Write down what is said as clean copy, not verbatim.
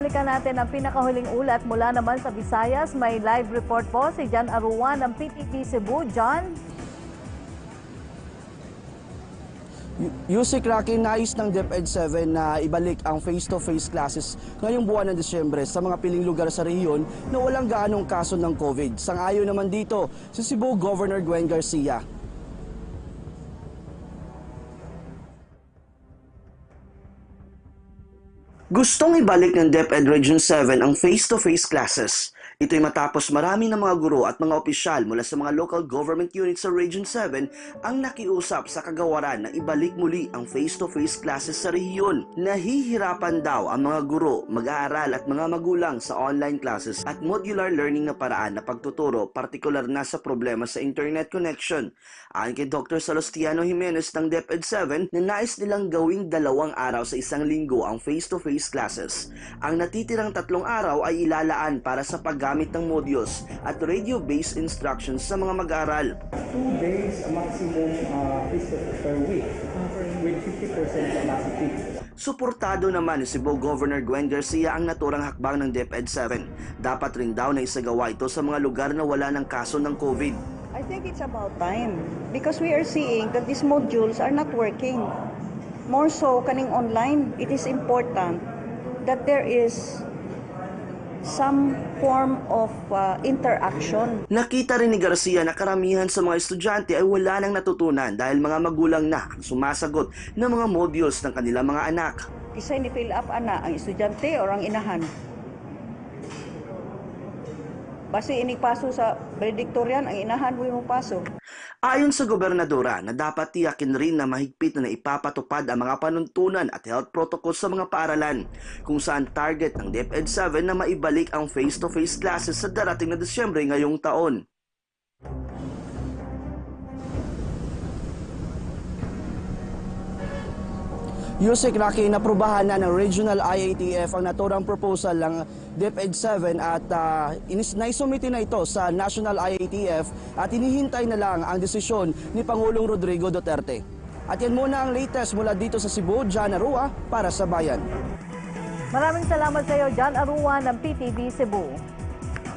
Balikan natin ang pinakahuling ulat mula naman sa Visayas. May live report po si John Aruan ng PTV Cebu. John? Yusik Rocky, nais ng DepEd 7 na ibalik ang face-to-face classes ngayong buwan ng Disyembre sa mga piling lugar sa rehiyon na walang gaanong kaso ng COVID. Sang-ayon naman dito si Cebu Governor Gwen Garcia. Gustong ibalik ng DepEd Region 7 ang face-to-face classes. Ito'y matapos marami ng mga guro at mga opisyal mula sa mga local government units sa Region 7 ang nakiusap sa kagawaran na ibalik muli ang face-to-face classes sa rehiyon. Nahihirapan daw ang mga guro, mag-aaral at mga magulang sa online classes at modular learning na paraan na pagtuturo, partikular na sa problema sa internet connection. Ayon kay Dr. Salustiano Jimenez ng DepEd 7 na nais nilang gawing 2 araw sa isang linggo ang face-to-face classes. Ang natitirang 3 araw ay ilalaan para sa paggamit ng modules at radio-based instructions sa mga mag-aaral. 2 days maximum face-to-face per week with 50% capacity. Suportado naman ni Cebu Governor Gwen Garcia ang naturang hakbang ng DepEd 7. Dapat rin daw na isagawa ito sa mga lugar na wala ng kaso ng COVID. I think it's about time because we are seeing that these modules are not working. More so, kaning online, it is important that there is some form of interaction. Nakita rin ni Garcia na karamihan sa mga estudyante ay wala nang natutunan dahil mga magulang na ang sumasagot ng mga modules ng kanilang mga anak. Isa ni fill up ana ang estudyante o ang inahan. Basi inipaso sa valedictorian, ang inahan mo yung paso. Ayon sa gobernadora na dapat tiyakin rin na mahigpit na ipapatupad ang mga panuntunan at health protocols sa mga paaralan, kung saan target ng DepEd 7 na maibalik ang face-to-face classes sa darating na Disyembre ngayong taon. Yusik Rocky, naprubahan na ng Regional IATF ang naturang proposal ng DepEd 7 at naisumiti na ito sa National IATF at hinihintay na lang ang desisyon ni Pangulong Rodrigo Duterte. At yan muna ang latest mula dito sa Cebu. John Arua para sa Bayan. Maraming salamat sa iyo, John Aruan ng PTV Cebu.